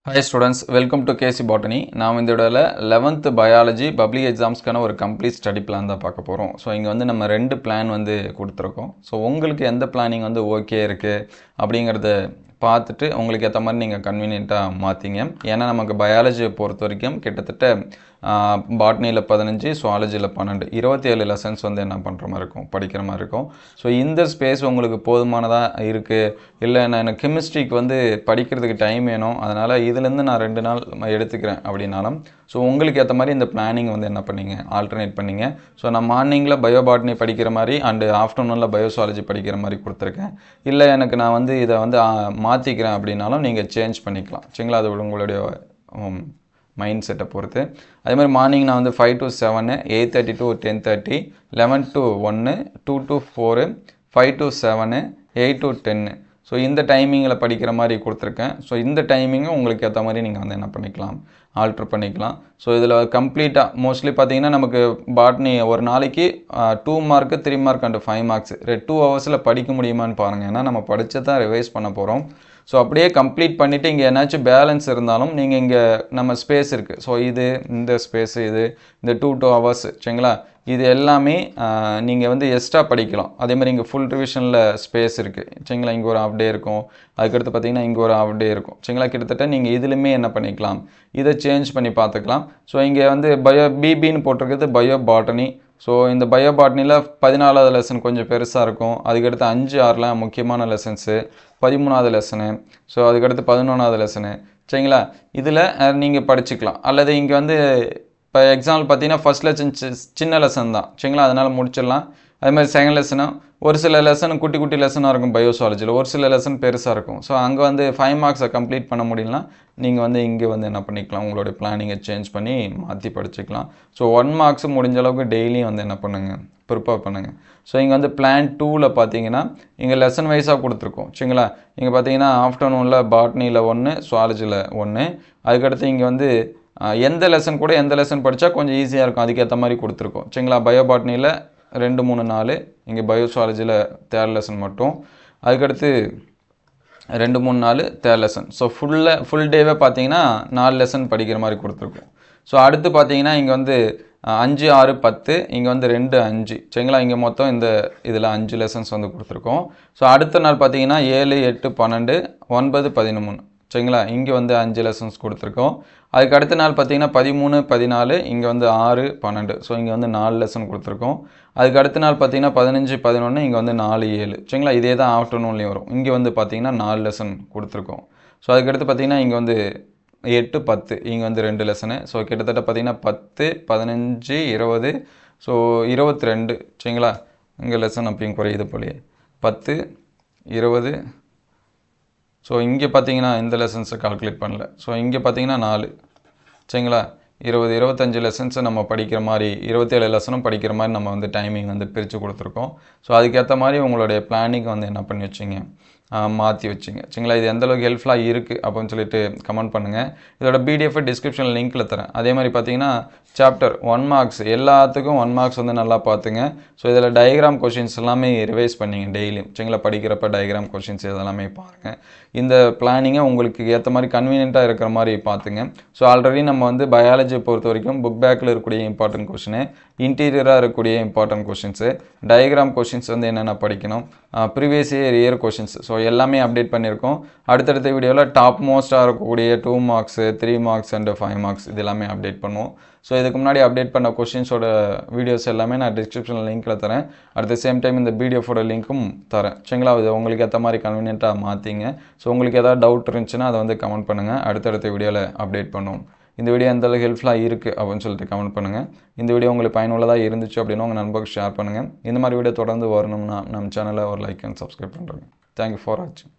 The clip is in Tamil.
Hi students, welcome to KC Botany. நாம் இந்த வீடியோல 11th biology public examsக்கான ஒரு complete study plan தான் பார்க்க போறோம். ஸோ இங்கே வந்து நம்ம ரெண்டு பிளான் வந்து கொடுத்துருக்கோம். ஸோ உங்களுக்கு எந்த பிளானிங் வந்து ஓகே இருக்குது அப்படிங்கிறத பார்த்துட்டு உங்களுக்கு ஏற்ற மாதிரி நீங்கள் கன்வீனியண்ட்டாக மாற்றிங்க. ஏன்னா நமக்கு பயாலஜியை பொறுத்த வரைக்கும் கிட்டத்தட்ட பாட்னியில் 15, சுவாலஜியில் 12, 27 லெசன்ஸ் வந்து என்ன பண்ணுற மாதிரி இருக்கும், படிக்கிற மாதிரி இருக்கும். ஸோ இந்த ஸ்பேஸ் உங்களுக்கு போதுமானதாக இருக்குது, இல்லை நான் எனக்கு கெமிஸ்ட்ரிக்கு வந்து படிக்கிறதுக்கு டைம் வேணும், அதனால் இதுலேருந்து நான் 2 நாள் எடுத்துக்கிறேன் அப்படின்னாலும் ஸோ உங்களுக்கு ஏற்ற மாதிரி இந்த பிளானிங் வந்து என்ன பண்ணிங்க, ஆல்டர்னேட் பண்ணிங்க. ஸோ நான் மார்னிங்கில் பயோபாட்னி படிக்கிற மாதிரி அண்டு ஆஃப்டர்நூனில் பயோசாலஜி படிக்கிற மாதிரி கொடுத்துருக்கேன். இல்லை எனக்கு நான் வந்து இதை வந்து மாற்றிக்கிறேன் அப்படின்னாலும் நீங்கள் சேஞ்ச் பண்ணிக்கலாம். சரிங்களா, அது உங்களுடைய மைண்ட் செட்டை பொறுத்து. அதே மாதிரி மார்னிங் நான் வந்து 5 to 7, 8:30 to 10:30, 11 to 1, 2 to 4, 5 to 7, 8 to 10. So இந்த டைமிங்கில் படிக்கிற மாதிரி கொடுத்துருக்கேன். ஸோ இந்த டைமிங்கை உங்களுக்கு ஏற்ற மாதிரி நீங்கள் வந்து என்ன பண்ணிக்கலாம், ஆல்ட்ரு பண்ணிக்கலாம். ஸோ இதில் கம்ப்ளீட்டாக மோஸ்ட்லி பார்த்தீங்கன்னா நமக்கு பாட்னி ஒரு நாளைக்கு 2 மார்க்கு 3 மார்க் அண்டு 5 மார்க்ஸ் 2 ஹவர்ஸில் படிக்க முடியுமான்னு பாருங்கள். ஏன்னா நம்ம படித்து தான் ரிவைஸ் பண்ண போகிறோம். ஸோ அப்படியே கம்ப்ளீட் பண்ணிவிட்டு இங்கே என்னாச்சும் பேலன்ஸ் இருந்தாலும் நீங்கள் இங்கே நம்ம ஸ்பேஸ் இருக்குது. ஸோ இது இந்த ஸ்பேஸு இந்த 2 hours சரிங்களா, இது எல்லாமே நீங்கள் வந்து எக்ஸ்ட்ரா படிக்கலாம். அதேமாதிரி இங்கே ஃபுல் ரிவிஷனில் ஸ்பேஸ் இருக்குது சரிங்களா, இங்கே ஒரு ஹாஃப் டே இருக்கும், அதுக்கடுத்து பார்த்தீங்கன்னா இங்கே ஒரு ஹாஃப் டே இருக்கும் சரிங்களா. கிட்டத்தட்ட நீங்கள் இதுலையுமே என்ன பண்ணிக்கலாம், இதை சேஞ்ச் பண்ணி பார்த்துக்கலாம். ஸோ இங்கே வந்து பிபின்னு போட்டிருக்கிறது பயோ பாட்டனி. ஸோ இந்த பயோ பாட்னியில் 14வது லெசன் கொஞ்சம் பெருசாக இருக்கும், அதுக்கடுத்து 5, 6 முக்கியமான லெசன்ஸு, 13வது லெசனு, ஸோ அதுக்கடுத்து 11வது லெசனு சரிங்களா. இதில் நீங்கள் படிச்சுக்கலாம். அல்லது இங்கே வந்து இப்போ எக்ஸாம்பிள் பார்த்தீங்கன்னா ஃபஸ்ட் லெசன் சின்ன லெசன் தான் சரிங்களா, அதனால் முடிச்சிடலாம். அதுமாதிரி செகண்ட் லெசனும் ஒரு சில லெசன் குட்டி குட்டி லெசனாக இருக்கும் பயோசாலஜியில், ஒரு சில லெசன் பெருசாக இருக்கும். ஸோ அங்கே வந்து 5 மார்க்ஸை கம்ப்ளீட் பண்ண முடியலனா நீங்கள் வந்து இங்கே வந்து என்ன பண்ணிக்கலாம், உங்களுடைய பிளானிங்கை சேஞ்ச் பண்ணி மாற்றி படிச்சுக்கலாம். ஸோ 1 மார்க்ஸ் முடிஞ்ச அளவுக்கு டெய்லியும் வந்து என்ன பண்ணுங்கள், ப்ரிப்பேர் பண்ணுங்கள். ஸோ இங்கே வந்து பிளான் 2ல் பார்த்தீங்கன்னா இங்கே லெசன் வைஸாக கொடுத்துருக்கோம் சரிங்களா. இங்கே பார்த்தீங்கன்னா ஆஃப்டர்நூனில் பாட்னியில் 1, சுவாலஜியில் 1, அதுக்கடுத்து இங்கே வந்து எந்த லெசன் கூட எந்த லெசன் படித்தா கொஞ்சம் ஈஸியாக இருக்கும் அதுக்கேற்ற மாதிரி கொடுத்துருக்கோம் சரிங்களா. பயோபாட்னியில் 2, 3, 4, இங்கே பயோசாலஜியில் 3rd லெசன் மட்டும், அதுக்கடுத்து 2, 3, 4 3rd லெசன். ஸோ ஃபுல் டேவே பார்த்தீங்கன்னா 4 லெசன் படிக்கிற மாதிரி கொடுத்துருக்கோம். ஸோ அடுத்து பார்த்தீங்கன்னா இங்கே வந்து 5, 6, 10, இங்கே வந்து 2, 5 சரிங்களா. இங்கே மொத்தம் இதில் 5 லெசன்ஸ் வந்து கொடுத்துருக்கோம். ஸோ அடுத்த நாள் பார்த்தீங்கன்னா 7, 8, 12, 9, 13 சரிங்களா. இங்கே வந்து 5 லெசன்ஸ் கொடுத்துருக்கோம். அதுக்கு அடுத்த நாள் பார்த்தீங்கன்னா 13, 14, இங்கே வந்து 6, 12, ஸோ இங்கே வந்து 4 லெசன் கொடுத்துருக்கோம். அதுக்கு அடுத்த நாள் பார்த்தீங்கன்னா 15, 11, இங்கே வந்து 4, 7 சரிங்களா. இதே தான் ஆஃப்டர்நூன்லேயும் வரும். இங்கே வந்து பார்த்தீங்கன்னா 4 லெசன் கொடுத்துருக்கோம். ஸோ அதுக்கடுத்து பார்த்தீங்கன்னா இங்கே வந்து 8, 10, இங்கே வந்து 2 லெசனு. ஸோ கிட்டத்தட்ட பார்த்தீங்கன்னா 10, 15, 20, ஸோ 22 சரிங்களா. இங்கே லெசன் அப்பயும் குறையுது போலையே, 10, 20. ஸோ இங்கே பார்த்தீங்கன்னா இந்த லெசன்ஸை கால்குலேட் பண்ணல. ஸோ இங்கே பார்த்தீங்கன்னா 4 சரிங்களா. 20, 25 லெசன்ஸை நம்ம படிக்கிற மாதிரி, 27 லெசனும் படிக்கிற மாதிரி நம்ம வந்து டைமிங் வந்து பிரித்து கொடுத்துருக்கோம். ஸோ அதுக்கேற்ற மாதிரி உங்களுடைய பிளானிங் வந்து என்ன பண்ணி வச்சிங்க, மாற்றி வச்சுங்க சரிங்களா. இது எந்தளவுக்கு ஹெல்ப்ஃபுல்லாக இருக்குது அப்படின்னு சொல்லிட்டு கமெண்ட் பண்ணுங்கள். இதோட பிடிஎஃப் டிஸ்கிரிப்ஷனில் லிங்க்கில் தரேன். அதே மாதிரி பார்த்தீங்கன்னா சாப்டர் 1 மார்க்ஸ் எல்லாத்துக்கும் 1 மார்க்ஸ் வந்து நல்லா பார்த்துங்க. ஸோ இதில் டயக்ராம் கொஷின்ஸ் எல்லாமே ரிவைஸ் பண்ணிங்க டெய்லியும் சரிங்களா. படிக்கிறப்ப டயக்ராம் கொஷின்ஸ் இதெல்லாமே பாருங்கள். இந்த பிளானிங்கை உங்களுக்கு ஏற்ற மாதிரி கன்வீனியண்ட்டாக இருக்கிற மாதிரி பார்த்துங்க. ஸோ ஆல்ரெடி நம்ம வந்து பயாலஜியை பொறுத்த வரைக்கும் புக் பேக்கில் இருக்கக்கூடிய இம்பார்ட்டன்ட் கொஷினு, இன்டீரியராக இருக்கக்கூடிய இம்பார்ட்டன்ட் கொஷின்ஸு, டயக்ராம் கொஷின்ஸ் வந்து என்னென்ன படிக்கணும், ப்ரீவியஸ் இயர் கொஷின்ஸ், ஸோ எல்லாமே அப்டேட் பண்ணியிருக்கோம். அடுத்தடுத்த வீடியோவில் டாப் மோஸ்ட்டாக இருக்கக்கூடிய 2 மார்க்ஸு, 3 மார்க்ஸ் அண்டு 5 மார்க்ஸ் இது எல்லாமே அப்டேட் பண்ணுவோம். ஸோ இதுக்கு முன்னாடி அப்டேட் பண்ண கொஷின்ஸோட வீடியோஸ் எல்லாமே நான் டிஸ்கிரிப்ஷனில் லிங்க்கில் தரேன். அட் த சேம் டைம் இந்த பிடிஎஃபோட லிங்க்கும் தரேன் சரிங்களா. இது உங்களுக்கு ஏற்ற மாதிரி கன்வீனியண்ட்டாக மாற்றிங்க. ஸோ உங்களுக்கு ஏதாவது டவுட் இருந்துச்சுன்னா அதை வந்து கமெண்ட் பண்ணுங்கள், அடுத்தடுத்த வீடியோவில் அப்டேட் பண்ணுவோம். இந்த வீடியோ எந்தளவுக்கு ஹெல்ப்ஃபுல்லாக இருக்குது அப்படின்னு சொல்லிட்டு கமெண்ட் பண்ணுங்கள். இந்த வீடியோ உங்களுக்கு பயனுள்ளதாக இருந்துச்சு அப்படின்னா உங்கள் நண்பர்களுக்கு ஷேர் பண்ணுங்கள். இந்த மாதிரி வீடியோ தொடர்ந்து வரணும்னா நம்ம சேனலை ஒரு லைக் அண்ட் சப்ஸ்கிரைப் பண்ணுறேங்க. தேங்க்யூ ஃபார் வாட்சிங்.